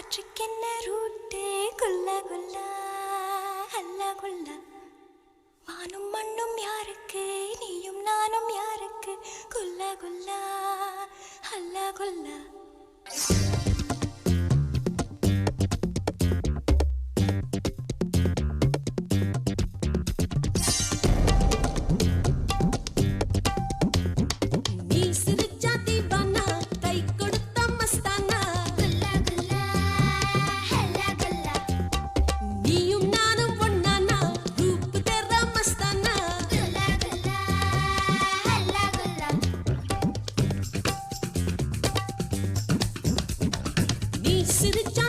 Kaatrukkenna route குல்லா குல்லா அல்லா குல்லா வானும் மண்ணும் யாருக்கு நீயும் நானும் யாருக்கு குல்லா குல்லா அல்லா குல்லா சிரிச்சா